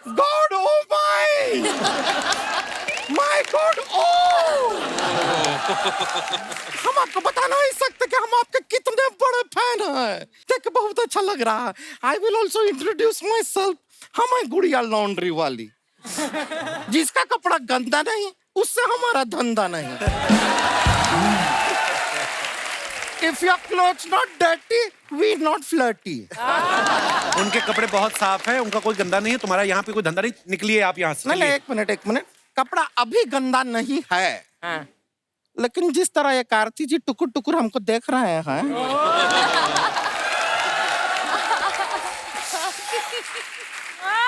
God oh my God ओ हम आपको बता नहीं सकते कि हम आपके कितने बड़े फैन हैं। देख के बहुत अच्छा लग रहा है। I will also introduce my self. हम हैं गुड़िया लॉन्ड्री वाली। जिसका कपड़ा गंदा नहीं उससे हमारा धंधा नहीं। If your clothes not dirty, we not flirty. उनके कपड़े बहुत साफ हैं, उनका कोई गंदा नहीं है, तुम्हारा यहाँ पे कोई धंधा नहीं, निकलिए आप यहाँ से। नहीं, एक मिनट। कपड़ा अभी गंदा नहीं है। हाँ। लेकिन जिस तरह ये कार्ती जी टुकुर टुकुर हमको देख रहे हैं,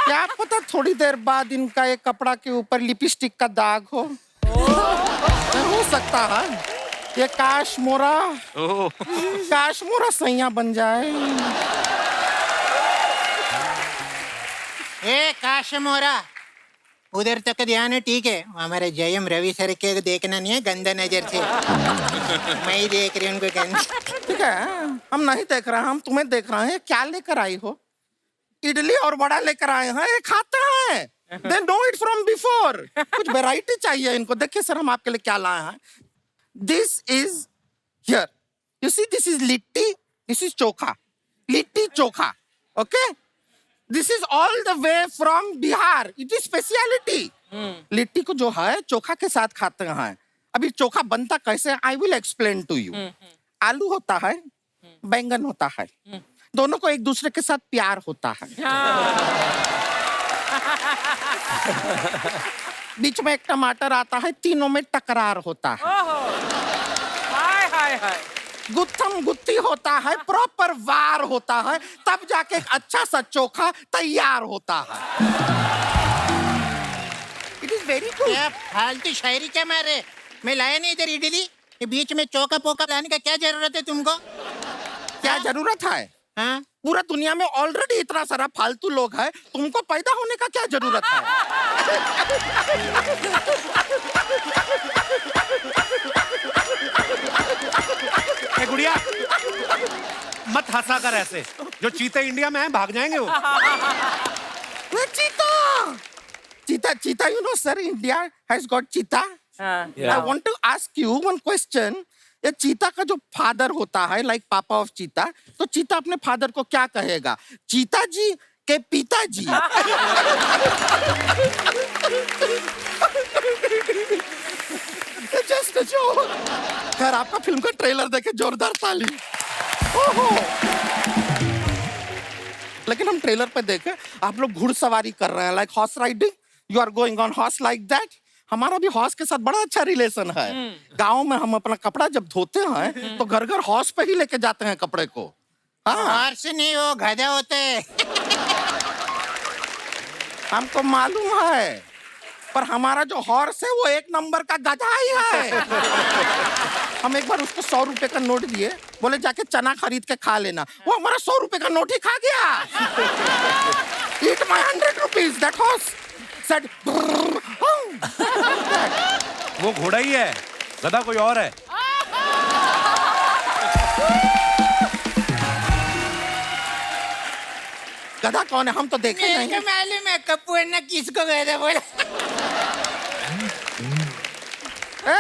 क्या पता थोड़ी देर बाद इनका ये कपड़ा के ऊपर लिपस्टिक का दाग हो सकता है ये काश्मोरा सैया बन जाए। ए काश्मोरा, उधर तक ध्यान है, ठीक है? हमारे जयम रवि सर के देखना नहीं है गंदा नजर से। मैं ही देख रही हूँ उनको गंदा। ठीक है, हम नहीं देख रहे हैं, हम तुम्हें देख रहे हैं। क्या लेकर आई हो? इडली और वड़ा लेकर आए हैं, ये खाते हैं। They know it from before. कुछ वैरायटी चाहिए इनको। देखिए सर, हम आपके लिए क्या लाए हैं। This is here. You see, this is litti, this is chokha, litti chokha. Okay? This is all the way from Bihar. It is speciality. Litti को जो है चोखा के साथ खाते हैं। अभी चोखा बनता कैसे? I will explain to you. आलू होता है, बैंगन होता है, दोनों को एक दूसरे के साथ प्यार होता है। बीच में एक टमाटर आता है, तीनों में टकरार होता है। हाय गुत्थम गुत्ती होता है, प्रॉपर वार होता है, तब जाके एक अच्छा सा चोखा तैयार होता है। It is very good. फालतू शायरी क्या मारे? मैं लाया नहीं इधर इडली, ये बीच में चौका पोका लाने का क्या जरूरत है तुमको? क्या जरूरत है? हाँ? पूरा दुनिया में ऑलरेडी इतना सारा फालतू लोग है, तुमको पैदा होने का क्या जरूरत है? ए गुड़िया, मत हंसा कर ऐसे। जो चीते इंडिया में हैं भाग जाएंगे वो। चीता, you know sir, India has got cheetah. I want to ask you one question. ये चीता का जो फादर होता है, लाइक पापा ऑफ चीता, तो चीता अपने फादर को क्या कहेगा? चीता जी के पिताजी। Just joke. खैर, आपका फिल्म का ट्रेलर देखे जोरदार ताली। ओहो। लेकिन हम ट्रेलर पे देखे आप लोग घुड़सवारी कर रहे हैं, like horse riding. You are going on horse like that. हमारा भी हॉर्स के साथ बड़ा अच्छा रिलेशन है। गांव में हम अपना कपड़ा जब धोते हैं तो घर घर हॉर्स पे ही लेके जाते हैं कपड़े को। हाँ, हॉर्स नहीं, वो गधा होते हैं। हमको मालूम है, पर हमारा जो हॉर्स है वो एक नंबर का गधा ही है। हम एक बार उसको 100 रुपए का नोट दिए, बोले जाके चना खरीद के खा लेना। वो हमारा 100 रुपए का नोट ही खा गया। Eat my 100 rupees. That horse said, वो घोड़ा ही है, गधा कोई और है। गधा कौन है? हम तो देखे नहीं। मेरे को मालूम है कपूर ने किसको गधा बोला।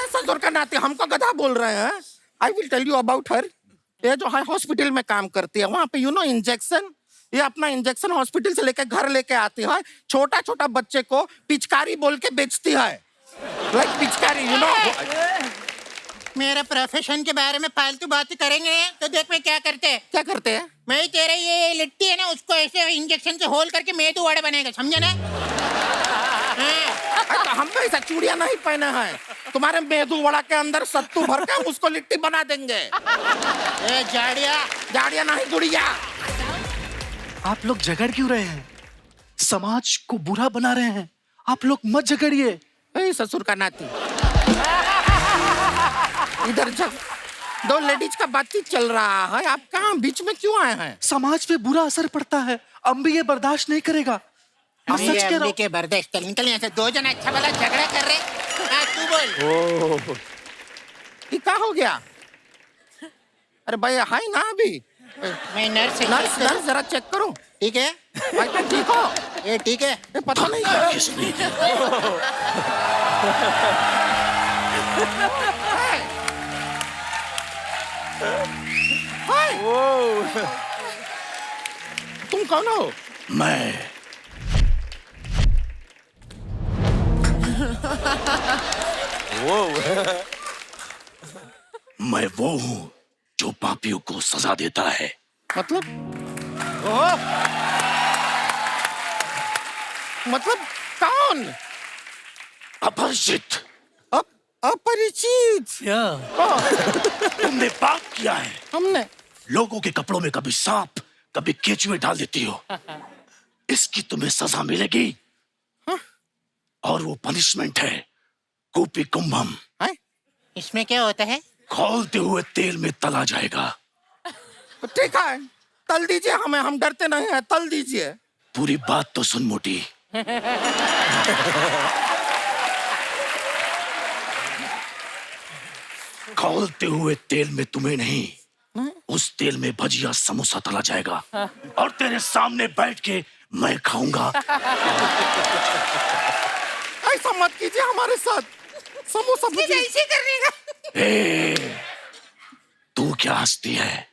ससुर का नाते हमको गधा बोल रहे हैं। I will tell you about her. ये जो है हॉस्पिटल में काम करती है, वहाँ पे यू नो इंजेक्शन, ये अपना इंजेक्शन हॉस्पिटल से लेके घर लेके आती है। छोटा छोटा बच्चे को पिचकारी बोल के बेचती है, लाइक पिचकारी, यू नो। मेरा प्रोफेशन के बारे में फालतू बातें करेंगे तो देख मैं क्या करते हैं। क्या करते हैं? मैं तेरे ये लिट्टी है ना, उसको ऐसे इंजेक्शन से होल करके मेदू वड़ा बनेगा, समझे ना? तो हम तो ऐसा चूड़ियां नहीं पहने हैं, तुम्हारे मेदू वड़ा के अंदर सत्तू भर के हम उसको लिट्टी बना देंगे। जाड़िया नहीं गुड़िया। आप लोग झगड़ क्यों रहे हैं? समाज को बुरा बना रहे हैं। आप लोग मत झगड़िए। ससुर का नाती, इधर जब दो लेडीज का बातचीत चल रहा है, आप कहाँ बीच में क्यों आए हैं? समाज पे बुरा असर पड़ता है, अम्बी ये बर्दाश्त नहीं करेगा। मैं सच कह रहा हूँ। के बर्दाश्त निकल यहाँ से। दो जन अच्छा वाला झगड़ा कर रहे। तू बोल। ये क्या हो गया? अरे भाई हाय ना, अभी मैं नर्स जरा चेक करो। ठीक है भाई तुम ठीक हो? ये ठीक है। ये पता नहीं क्या किसने तुम कौन हो? मैं मैं वो हूं जो पापियों को सजा देता है। मतलब मतलब कौन? अपरिचित, अपरिचित। तुमने पाप किया है। हमने लोगों के कपड़ों में कभी सांप, कभी केचुए डाल देती हो। इसकी तुम्हें सजा मिलेगी। और वो पनिशमेंट है कूपी कुंभम। हैं? इसमें क्या होता है? खौलते हुए तेल में तला जाएगा। तो ठीक है, तल दीजिए हमें, हम डरते नहीं हैं, तल दीजिए। पूरी बात तो सुन मोटी। खौलते हुए तेल में तुम्हें नहीं, उस तेल में भजिया समोसा तला जाएगा और तेरे सामने बैठ के मैं खाऊंगा। ऐसा मत कीजिए हमारे साथ। समोसा भुजिया ऐसे करने का। ए, तू क्या हंसती है?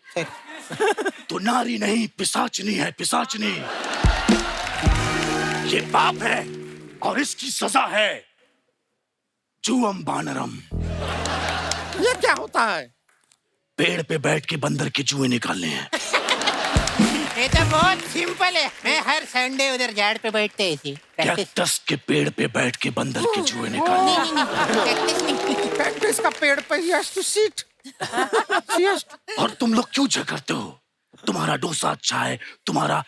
तू नारी नहीं, पिशाचनी है, पिशाचनी। ये पाप है और इसकी सजा है जूअम बानरम। ये क्या होता है? पेड़ पे बैठ के बंदर के जुए निकालने हैं। ये तो बहुत सिंपल है। मैं हर संडे उधर झाड़ पे बैठते ऐसी प्रैक्टिस। कैक्टस के पेड़ पे बैठ के बंदर के जुए निकालने। प्रैक्टिस नहीं। कैक्टस का पेड़ पे ही has to sit. और तुम लोग क्यों झगड़ते हो? तुम्हारा डोसा अच्छा है, तुम्हारा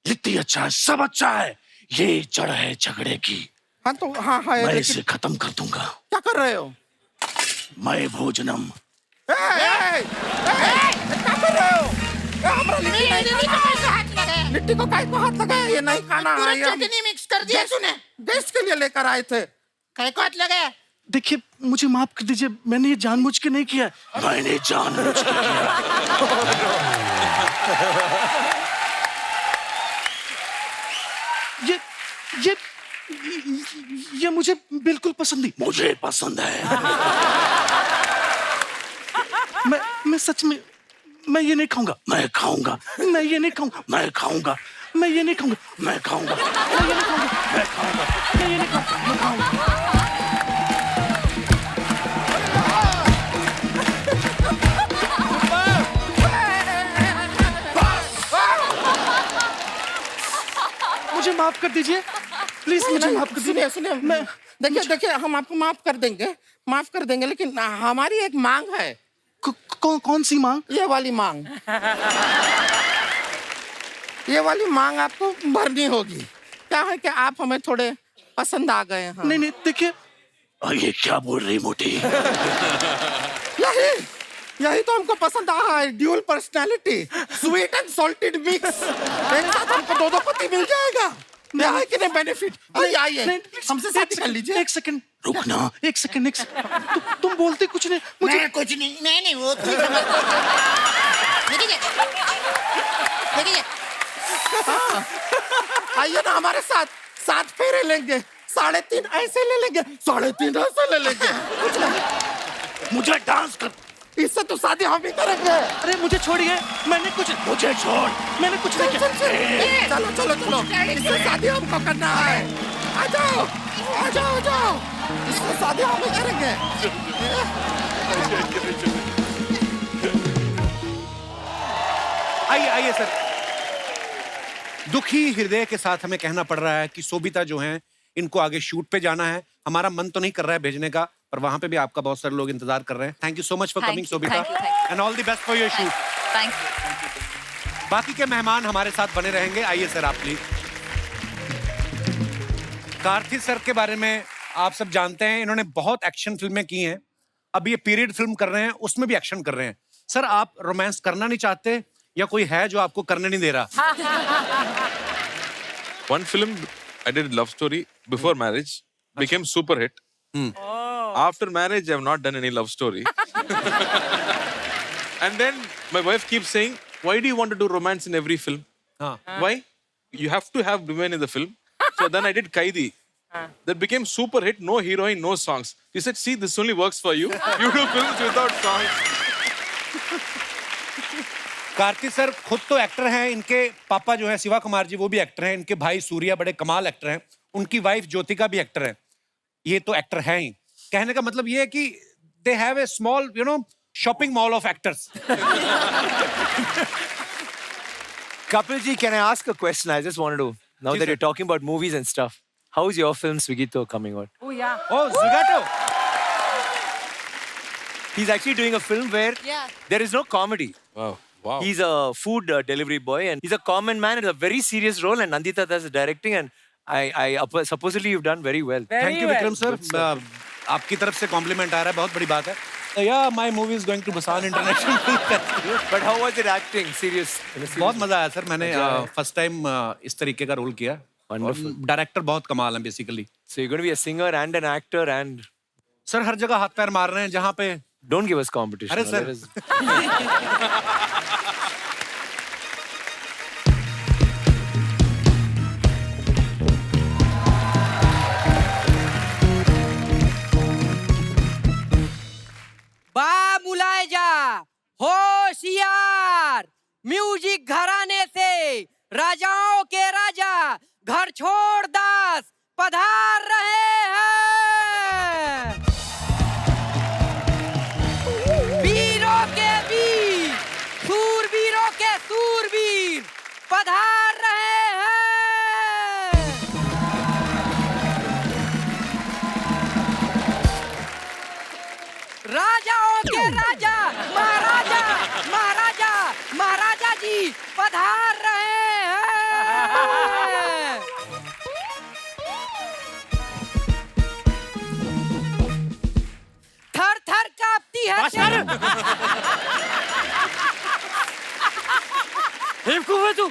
लिट्टी अच्छा है, सब अच्छा है। ये जड़ है झगड़े की। हाँ तो हाँ हाँ मैं लेकिन इसे खत्म कर दूंगा। क्या कर रहे हो? मैं भोजनम। क्या कर रहे हो? हमारा लिट्टी नहीं खाना। लिट्टी को काय को हाथ लगाया? ये नहीं खाना है। ये हम चटनी मिक्स कर दिया तूने। गेस्ट के लिए लेकर आए थे। काय को हाथ लगाया? देखिए, मुझे माफ कर दीजिए, मैंने ये जानबूझ के नहीं किया। मैंने जानबूझ के किया। ये ये मुझे बिल्कुल पसंद नहीं। मुझे पसंद है। मैं सच में, मैं ये नहीं खाऊंगा। मैं खाऊंगा। मैं ये नहीं खाऊंगा। मैं खाऊंगा। मैं ये नहीं खाऊंगा। मैं खाऊंगा। मैं ये नहीं खाऊंगा। मैं खाऊंगा। मैं ये नहीं खाऊंगा। मैं खाऊंगा। मुझे माफ कर दीजिए, प्लीज मुझे माफ कर दीजिए। सुनिए मैं देखिए हम आपको माफ कर देंगे लेकिन हमारी एक मांग है। कौन सी मांग? ये वाली मांग। ये वाली मांग आपको भरनी होगी। क्या है कि आप हमें थोड़े पसंद आ गए हैं। नहीं देखिए, ये क्या बोल रही मोटी? यही तो हमको पसंद आया है। Dual personality, sweet and salted mix. एक साथ हमको दो पति मिल जाएगा। क्या है कि नहीं बेनिफिट? आइए हमसे शादी कर लीजिए। एक सेकंड रुकना, एक सेकंड। तुम बोलते कुछ नहीं। मुझे मैं कुछ नहीं वो तुम समझ। देखिए आइए ना हमारे साथ, 7 फेरे लेंगे, 3.5 ऐसे ले लेंगे, 3.5 ऐसे ले लेंगे। कुछ नहीं, मुझे डांस कर। इससे तो शादी हम ही करेंगे। अरे मुझे छोड़िए, मैंने कुछ, मुझे छोड़, मैंने कुछ नहीं किया। चलो इससे शादी हमको करना है। आ जाओ इससे शादी हम ही करेंगे। आइए सर। दुखी हृदय के साथ हमें कहना पड़ रहा है कि सोबिता जो हैं इनको आगे शूट पे जाना है। हमारा मन तो नहीं कर रहा है भेजने का, पर वहां पे भी आपका बहुत सारे लोग इंतजार कर रहे हैं। Thank you so much for coming Sobita, and all the best for your shoot. Thank you. बाकी के मेहमान हमारे साथ बने रहेंगे। आइए सर आप प्लीज। कार्थिक सर के बारे में आप सब जानते हैं, इन्होंने बहुत एक्शन फिल्में की हैं। अब ये पीरियड फिल्म कर रहे हैं, उसमें भी एक्शन कर रहे हैं। सर आप रोमांस करना नहीं चाहते या कोई है जो आपको करने नहीं दे रहा? One film I did love story before marriage, became super hit. After marriage, I have not done any love story. And then my wife keeps saying, "Why do you want to do romance in every film? हाँ. Why? You have to have women in the film. So then I did Kaidi. That became super hit. No heroine, no songs. He said, "See, this only works for you. You do films without songs." Kartik sir खुद तो actor हैं, इनके पापा जो है शिवा कुमार जी वो भी actor हैं, इनके भाई सूर्या बड़े कमाल एक्टर हैं, उनकी वाइफ ज्योतिका भी एक्टर है। ये तो एक्टर हैं ही। कहने का मतलब ये है कि they have a small shopping mall of actors. Kapil ji, can I ask a question? I just wanted to, now Ji, that sir. you're talking about movies and stuff, how's your film Swigito coming out? Oh yeah. Oh, Zugato. He's actually doing a film where there is no comedy. Wow. Wow. He's a food delivery boy and he's a common man. It's a very serious role and Nandita does the directing and supposedly you've done very well. Very thank you well. Vikram sir, आपकी तरफ से complement आ रहा है, बहुत बड़ी बात है। Yeah my movie is going to Busan international film festival. But how was it acting? Serious? In a serious बहुत मजा आया सर, मैंने फर्स्ट टाइम इस तरीके का रोल किया। Wonderful. डायरेक्टर बहुत कमाल है basically. So you're going to be a singer and an actor and सर हर जगह हाथ पैर मार रहे हैं जहाँ पे। don't give us competition. अरे सर। Let us- बा मुलाय जा, होशियार, म्यूजिक घराने से राजाओं के राजा घर छोड़ दास पधार रहे हैं। वीरों के वीर, शूरवीरों के शूरवीर पधार रहे हैं। राजाओं के राजा महाराजा महाराजा महाराजा जी पधार रहे हैं। थर थर कांपती है बेवकूफ है तू,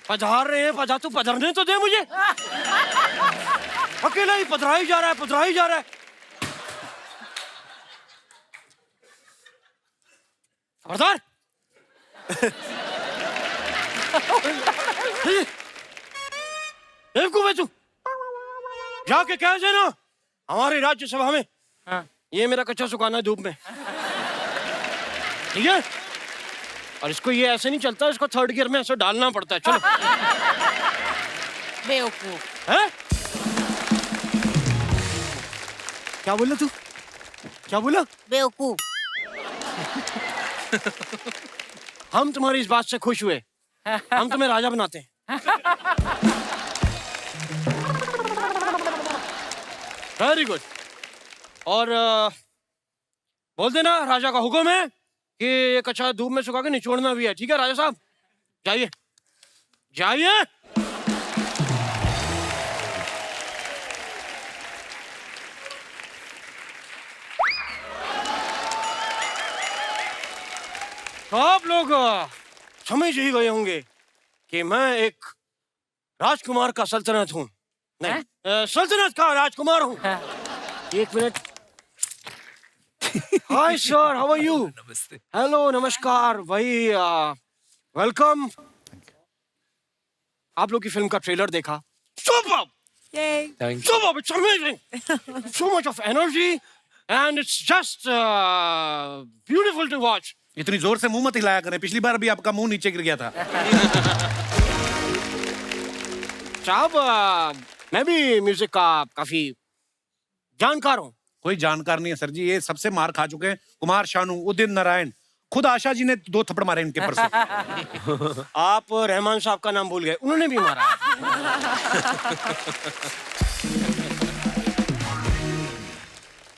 पधार रहे हैं, पधार, तू पधरने तो दे मुझे। अकेला ही पधरा ही जा रहा है, पधरा ही जा रहा है। खबरदार। बेवकूफ है तू, जाके कह देना हमारी राज्यसभा में ये मेरा कच्चा सुखाना है धूप में, ठीक है? और इसको ये ऐसे नहीं चलता, इसको थर्ड गियर में ऐसे डालना पड़ता है। चलो। बेवकूफ। हैं? क्या बोला तू? क्या बोला? बेवकूफ। हम तुम्हारी इस बात से खुश हुए, हम तुम्हें राजा बनाते हैं। Very good. और बोल देना राजा का हुक्म है कि ये कच्चा धूप में सुखा के निचोड़ना भी है, ठीक है राजा साहब? जाइए जाइए। तो आप लोग समझ ही गए होंगे कि मैं एक राजकुमार का सल्तनत हूँ, नहीं सल्तनत का राजकुमार हूँ। एक minute. Hi sir, how are you? Namaste. Hello, नमस्कार, वही वेलकम। आप लोग की फिल्म का ट्रेलर देखा, super, Thank you. Super, it's amazing, so much of energy and it's just beautiful to watch. इतनी जोर से मुंह मत हिलाया करें, पिछली बार भी आपका मुंह नीचे गिर गया था। साहब मैं भी म्यूजिक का काफी जानकार हूँ। कोई जानकार नहीं है सर जी, ये सबसे मार खा चुके हैं। कुमार शानू, उदित नारायण, खुद आशा जी ने 2 थप्पड़ मारे इनके परसों। आप रहमान साहब का नाम भूल गए, उन्होंने भी मारा।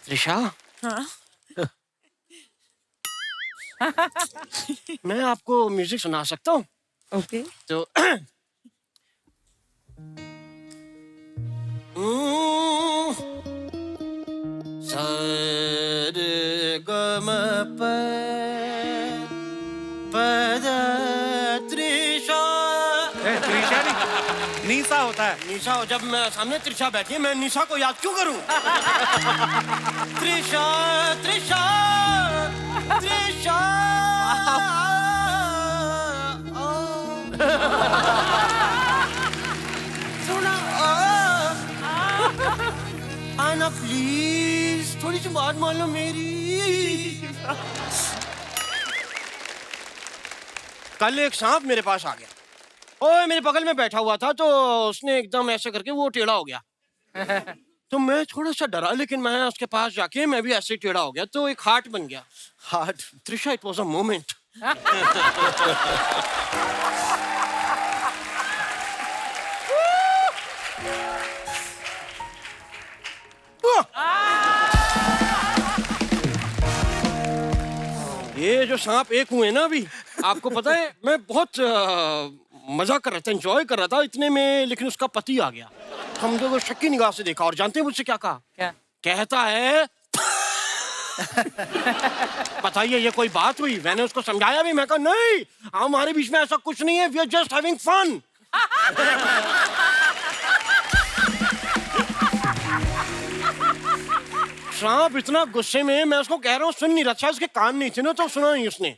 त्रिशा, मैं आपको म्यूजिक सुना सकता हूँ? ओके। तो त्रिशा, त्रिशा नहीं, नीसा होता है। निशा, जब मैं सामने त्रिशा बैठी है, मैं निशा को याद क्यों करूं? त्रिशा त्रिशा त्रिशा। सुना ना प्लीज, थोड़ी सी बात मान लो मेरी। कल एक सांप मेरे पास आ गया, ओए मेरे बगल में बैठा हुआ था, तो उसने एकदम ऐसे करके वो टेढ़ा हो गया। तो मैं थोड़ा सा डरा, लेकिन मैं उसके पास जाके मैं भी ऐसे टेढ़ा हो गया, तो एक हार्ट बन गया। Heart, Trisha, it was a moment. ये जो सांप एक हुए ना अभी, आपको पता है मैं बहुत मजा कर रहा था, एंजॉय कर रहा था इतने में, लेकिन उसका पति आ गया। हम लोग शक्की निगाह से देखा, और जानते हैं मुझसे क्या कहा? क्या? कहता है बताइए ये कोई बात हुई? मैंने उसको समझाया भी, मैं कहा नहीं हमारे बीच में ऐसा कुछ नहीं है, we are just having fun. सांप इतना गुस्से में, मैं उसको कह रहा हूँ सुन नहीं रहा, अच्छा उसके कान नहीं थे ना तो सुना नहीं उसने,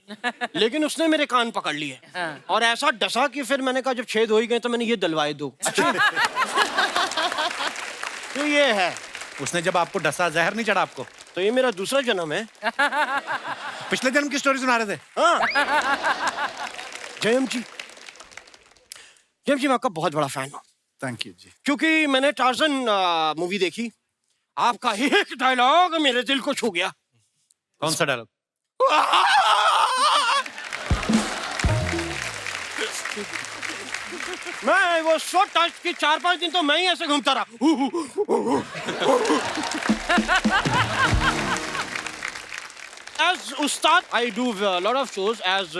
लेकिन उसने मेरे कान पकड़ लिए और ऐसा डसा कि फिर मैंने कहा जब छेद हो ही गए तो मैंने ये दलवाए दो। तो ये है। उसने जब आपको डसा, जहर नहीं चढ़ा आपको? तो ये मेरा दूसरा जन्म है। पिछले जन्म की स्टोरी सुना रहे थे? हाँ। जयम जी, जयम जी मैं आपका बहुत बड़ा फैन हूँ। थैंक यू जी। क्योंकि मैंने टार्जन मूवी देखी, आपका एक डायलॉग मेरे दिल को छू गया। कौन सा डायलॉग? मैं वो सो टच की 4-5 दिन तो मैं ही ऐसे घूमता रहा। As Ustad, I do a lot of shows as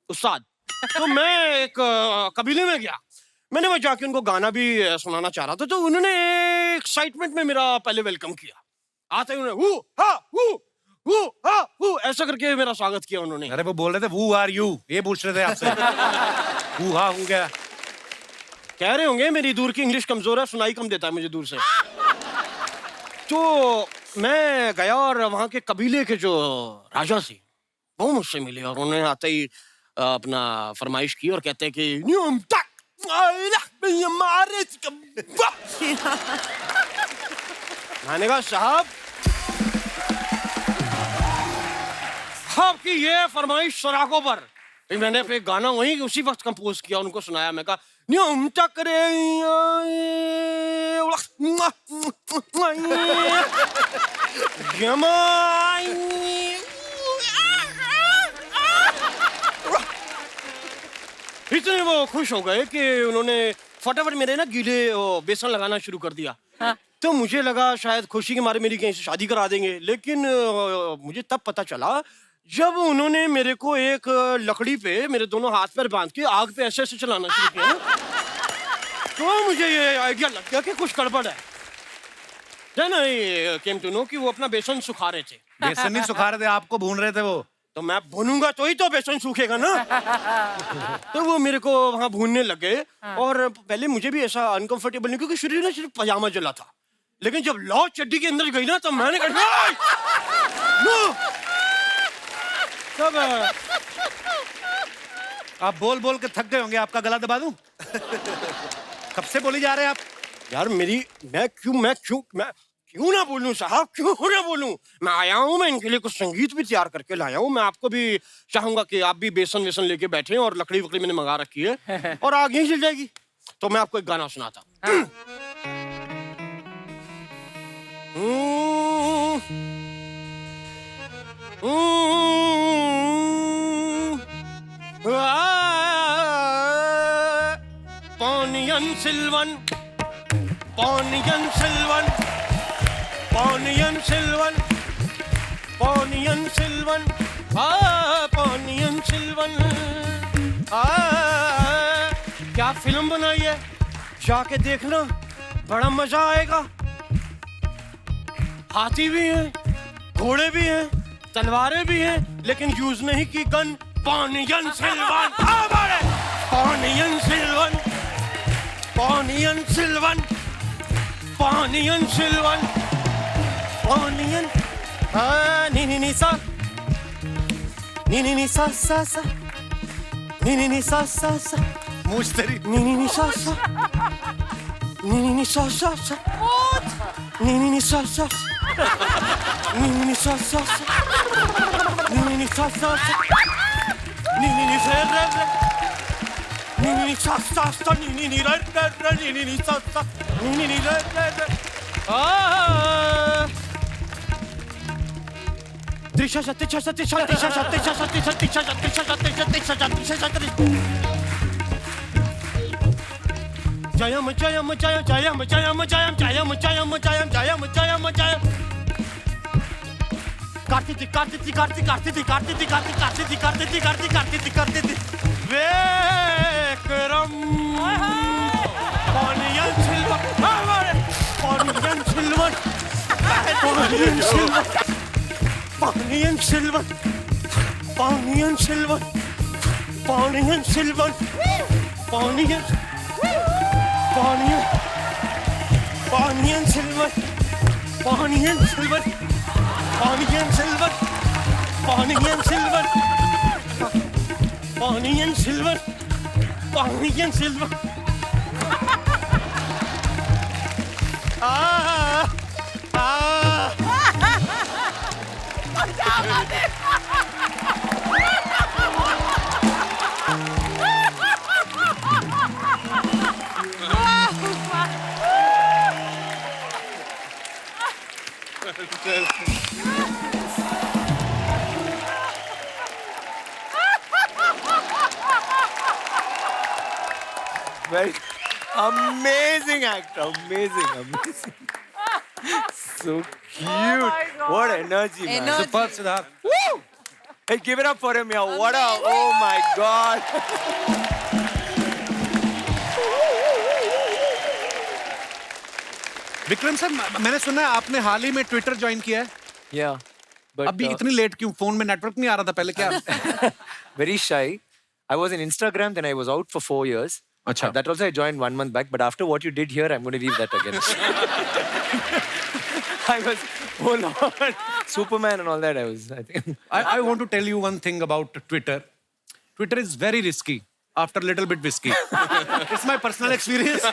उस्ताद। तो मैं एक कबीले में गया, मैंने वहां जाके उनको गाना भी सुनाना चाह रहा था, तो उन्होंने एक्साइटमेंट में मेरा पहले वेलकम किया। आते ही उन्होंने ऐसा करके मेरा स्वागत किया उन्होंने। अरे वो बोल रहे थे who are you, ये पूछ रहे थे आपसे। हु हा हूँ क्या? कह रहे होंगे मेरी दूर की इंग्लिश कमजोर है, सुनाई कम देता है मुझे दूर से। तो मैं गया और वहां के कबीले के जो राजा थे वो मुझसे मिले, और उन्होंने आते ही अपना फरमाइश की और कहते हैं कि मैंने कहा साहब आपकी ये फरमाइश सराखों पर। फिर मैंने फिर गाना वहीं उसी वक्त कंपोज किया, उनको सुनाया। मैं कहा न्यूम टकरे इतने वो खुश हो गए कि उन्होंने फटाफट मेरे ना गीले बेसन लगाना शुरू कर दिया। तो मुझे लगा शायद खुशी के मारे मेरी कहीं से शादी करा देंगे, लेकिन मुझे तब पता चला जब उन्होंने मेरे को एक लकड़ी पे मेरे दोनों हाथ पैर बांध के आग पे ऐसे ऐसे चलाना शुरू किया, तो मुझे ये आइडिया लग गया कि कुछ गड़बड़ है। Then I came to know कि वो अपना बेसन सुखा रहे थे। बेसन नहीं सुखा रहे थे, आपको भून रहे थे वो। तो मैं भूनूंगा तो ही तो बेसन सूखेगा ना। तो वो मेरे को वहां भूनने लग गए, और पहले मुझे भी ऐसा अनकंफर्टेबल नहीं, क्योंकि शरीर में सिर्फ पजामा जला था, लेकिन जब लौ चड्डी के अंदर गई ना तो मैंने कहा तब आप बोल बोल के थक गए होंगे, आपका गला दबा दूं? कब से बोली जा रहे हैं आप? यार मैं क्यों ना बोलूं साहब, क्यों ना बोलूं? मैं आया हूं, मैं इनके लिए कुछ संगीत भी तैयार करके लाया हूं। मैं आपको भी चाहूंगा कि आप भी बेसन वेसन लेके बैठे, और लकड़ी वकड़ी मैंने मंगा रखी है और आग यहीं जल जाएगी। तो मैं आपको एक गाना सुनाता हूं। Poniyan Silvan, Poniyan Silvan, Poniyan Silvan, Poniyan Silvan, Poniyan Silvan। क्या फिल्म बनाई है, जाके देखना, बड़ा मजा आएगा। हाथी भी हैं, घोड़े भी हैं, तलवारें भी हैं, लेकिन यूज नहीं की gun. Poniyan Silvan, Poniyan Silvan, Poniyan Silvan, Poniyan Silvan, Poniyan ni ni ni sa, ni ni ni sa sa sa, ni ni ni sa sa sa, मूछ तेरी। ni ni ni sa sa, नी सा सा सा नी सा सा नी सा सा नी सा सा नी से रे नी सा सा सा नी रे रे नी सा सा नी रे रे Trisha Trisha Trisha Trisha Trisha Trisha Trisha Trisha Trisha Trisha Jayam Jayam Jai Jayam Jayam Jayam Jayam Jayam Jayam Jayam Jayam Jayam Karthik Karthik Karthik Karthik Karthik Karthik Karthik Karthik Karthik Karthik Karthik Vikram Ponniyin Selvan Ponniyin Selvan Ponniyin Selvan Ponniyin Selvan Ponniyin Selvan Ponniyin Selvan Ponniyin Paniyan silver, Paniyan silver, Paniyan silver, Paniyan silver, Paniyan silver, Paniyan silver. Very amazing actor, amazing. So cute. What energy, man. Energy. Super Siddharth. Hey, give it up for him, yeah. What a, oh my God. Vikram sir, मैंने सुना है आपने हाल ही में Twitter join किया है. Yeah. But अभी इतनी late क्यों? फोन में नेटवर्क नहीं आ रहा था पहले क्या? very shy. I was in Instagram, then I was out for 4 years. अच्छा. That also I joined 1 month back, but after what you did here, I'm going to leave that again. I was, oh Lord, Superman and all that. I think. I want to tell you one thing about Twitter. Twitter is very risky after a little bit whiskey. It's my personal experience.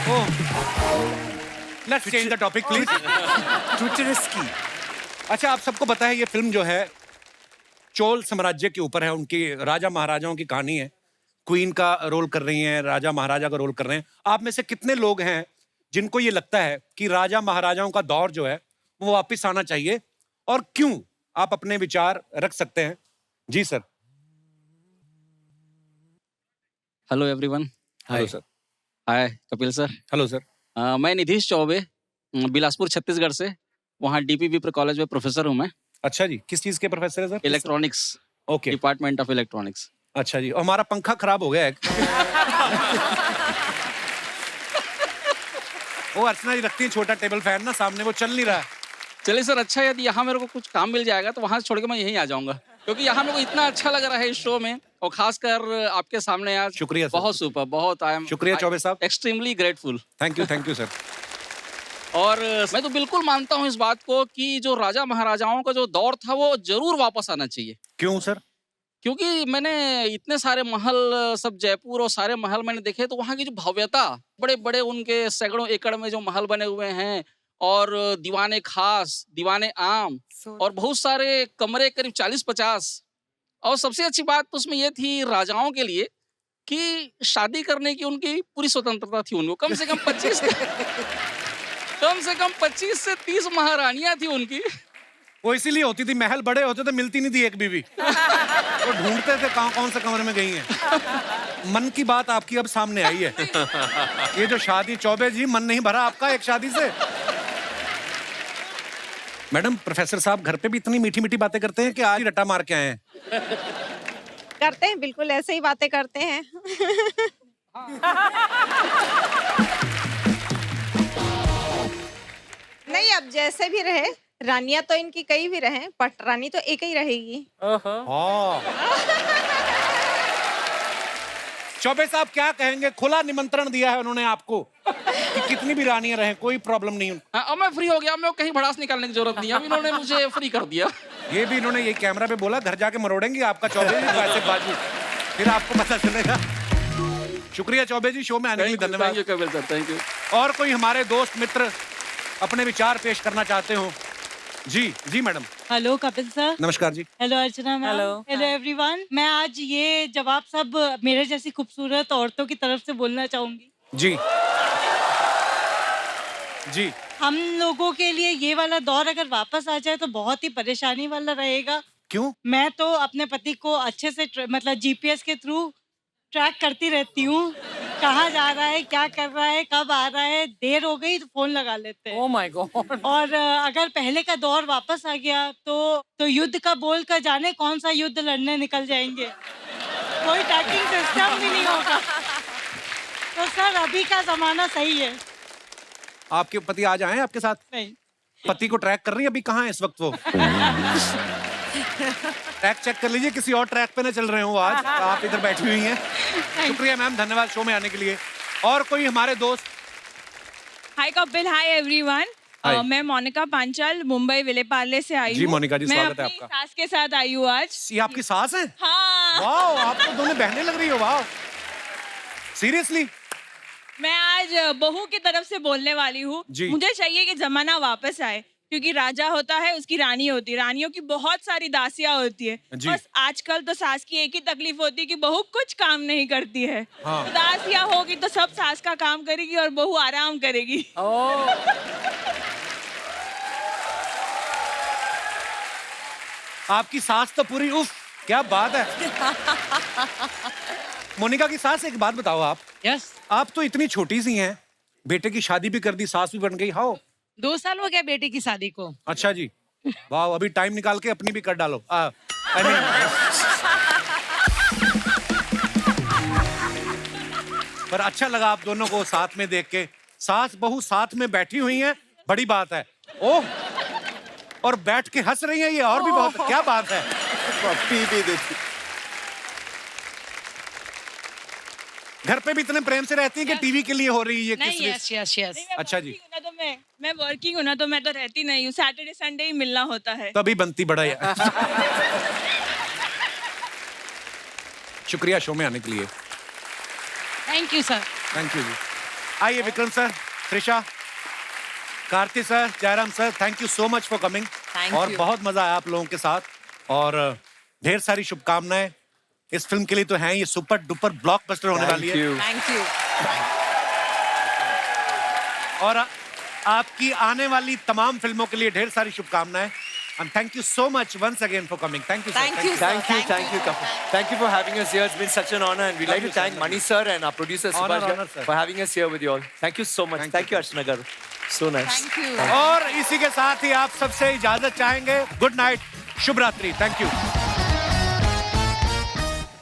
Oh. Let's change the topic, please. Twitter risky. अच्छा, आप सबको पता है ये film जो है चोल साम्राज्य के ऊपर है. उनकी राजा महाराजाओं की कहानी है. क्वीन का रोल कर रही हैं, राजा महाराजा का रोल कर रहे हैं. आप में से कितने लोग हैं जिनको ये लगता है कि राजा महाराजाओं का दौर जो है वो वापस आना चाहिए, और क्यों? आप अपने विचार रख सकते हैं. जी sir. Hello everyone. Hello sir. Hi Kapil sir. Hello sir. मैं निधीश चौबे, बिलासपुर छत्तीसगढ़ से. वहाँ डीपीवी कॉलेज में प्रोफेसर हूँ मैं. अच्छा जी, किस चीज के प्रोफेसर है sir? Electronics. Okay. Department of electronics. अच्छा जी. और हमारा पंखा खराब हो गया है. वो अर्चना जी रखती है छोटा टेबल फैन ना सामने, वो चल नहीं रहा है. चलिए सर, अच्छा यदि यहाँ मेरे को कुछ काम मिल जाएगा तो वहाँ से छोड़ के मैं यहीं आ जाऊँगा, क्योंकि यहाँ मेरे को इतना अच्छा लग रहा है इस शो में, और खासकर आपके सामने आज. शुक्रिया सर. बहुत सुपर, बहुत. आई एम शुक्रिया चौबे साहब. Extremely grateful. Thank you sir. और मैं तो बिल्कुल मानता हूँ इस बात को कि जो राजा महाराजाओं का जो दौर था वो जरूर वापस आना चाहिए. क्यों सर? क्योंकि मैंने इतने सारे महल, सब जयपुर और सारे महल मैंने देखे, तो वहाँ की जो भव्यता, बड़े बड़े उनके सैकड़ों एकड़ में जो महल बने हुए हैं, और दीवाने खास, दीवाने आम, और बहुत सारे कमरे, करीब 40-50. और सबसे अच्छी बात तो उसमें ये थी राजाओं के लिए कि शादी करने की उनकी पूरी स्वतंत्रता थी. उनको कम से कम 25 से 30 महारानियां थी उनकी. वो इसीलिए होती थी, महल बड़े होते थे, मिलती नहीं थी एक बीवी. वो ढूंढते थे कौन से कमरे में गई हैं. मन की बात आपकी अब सामने आई है. ये जो शादी, चौबे जी, मन नहीं भरा आपका एक शादी से? मैडम, प्रोफेसर साहब घर पे भी इतनी मीठी मीठी बातें करते हैं कि आज ही रट्टा मार के आए हैं? करते हैं, बिल्कुल ऐसे ही बातें करते हैं. नहीं, अब जैसे भी रहे, रानियां तो इनकी कई भी रहे, बट रानी तो एक ही रहेगी. चौबे साहब क्या कहेंगे? खुला निमंत्रण दिया है उन्होंने आपको कि कितनी भी रानियां रहें, कोई प्रॉब्लम नहीं. अब मैं फ्री हो गया, मैं कहीं भड़ास निकालने की जरूरत नहीं है. अब इन्होंने मुझे फ्री कर दिया. ये भी इन्होंने ये कैमरा पे बोला, घर जाके मरोड़ेंगे आपका चौबे जी, ऐसे बाजू, फिर आपको पता चलेगा. शुक्रिया चौबे जी, शो में आने के लिए धन्यवाद। Thank you Kapil sir, thank you. और कोई हमारे दोस्त मित्र अपने विचार पेश करना चाहते हो? जी जी मैडम। Hello Kapil sir. नमस्कार जी। हेलो अर्चना मैम। Hello everyone. मैं आज ये जवाब सब मेरे जैसी खूबसूरत औरतों की तरफ से बोलना चाहूंगी। जी जी। हम लोगों के लिए ये वाला दौर अगर वापस आ जाए तो बहुत ही परेशानी वाला रहेगा। क्यों? मैं तो अपने पति को अच्छे से मतलब जीपीएस के थ्रू ट्रैक करती रहती हूँ, कहाँ जा रहा है, क्या कर रहा है, कब आ रहा है, देर हो गई तो फोन लगा लेते हैं। Oh my God. और अगर पहले का दौर वापस आ गया तो युद्ध का बोल कर जाने कौन सा युद्ध लड़ने निकल जाएंगे, कोई ट्रैकिंग सिस्टम भी नहीं होगा। तो सर अभी का जमाना सही है। आपके पति आज आए हैं आपके साथ? नहीं। पति को ट्रैक कर रही है अभी, कहाँ है इस वक्त वो? ट्रैक चेक कर लीजिए, किसी और ट्रैक पे ना चल रहे हो आज। आप इधर बैठी हुई हैं। शुक्रिया मैम, धन्यवाद शो में आने के लिए। और कोई हमारे दोस्त? हाय कपिल, हाय एवरीवन। मैं मोनिका पांचाल मुंबई विलेपार्ले से आई हूँ। जी मोनिका जी, स्वागत है मैं आपका। अपनी सास के साथ आई हूँ आज। ये आपकी सास है? हाँ। वाह, आप तो दोनों बहनें लग रही हो। वाह, सीरियसली? मैं आज बहू की तरफ से बोलने वाली हूँ। मुझे चाहिए कि जमाना वापस आए, क्योंकि राजा होता है उसकी रानी होती है, रानियों की बहुत सारी दासियां होती है। बस आजकल तो सास की एक ही तकलीफ होती है कि बहू कुछ काम नहीं करती है। हाँ। दासियां होगी तो सब सास का काम करेगी और बहू आराम करेगी। आपकी सास तो पूरी उफ, क्या बात है। मोनिका की सास, एक बात बताओ आप। यस। आप तो इतनी छोटी सी हैं, बेटे की शादी भी कर दी, सास भी बन गई। हाउ? 2 साल हो गया बेटी की शादी को। अच्छा जी, वाह, अभी टाइम निकाल के अपनी भी कर डालो। पर अच्छा लगा आप दोनों को साथ में देख के, सास बहू साथ में बैठी हुई हैं, बड़ी बात है। ओह, और बैठ के हंस रही हैं, ये और भी बहुत, क्या बात है। घर पे भी इतने प्रेम से रहती है कि टीवी के लिए हो रही है ये नहीं, किस? यस। अच्छा जी। तो मैं वर्किंग हूँ ना, तो मैं तो रहती नहीं हूँ, सैटरडे संडे ही मिलना होता है। तभी बनती बड़ा है। शुक्रिया शो में आने के लिए। Thank you sir. Thank you जी। आइए Vikram sir, Trisha, Karthi sir, Jayaram sir, thank you so much for coming. और बहुत मजा आया आप लोगों के साथ, और ढेर सारी शुभकामनाएं इस फिल्म के लिए तो हैं। ये सुपर डुपर ब्लॉकबस्टर होने वाली है। Thank you. और आपकी आने वाली तमाम फिल्मों के लिए ढेर सारी शुभकामनाएं। And thank you so much once again for coming. Thank you, sir. Thank you, Kapil. Thank you for having us here. It's been such an honor, and we'd like to thank Mani sir and our producer Subhash honor, sir. for having us here with you all. Thank you so much. Thank you, Archana garu. So nice. Thank you. और इसी के साथ ही आप सबसे इजाजत चाहेंगे। Good night, शुभ रात्रि। Thank you.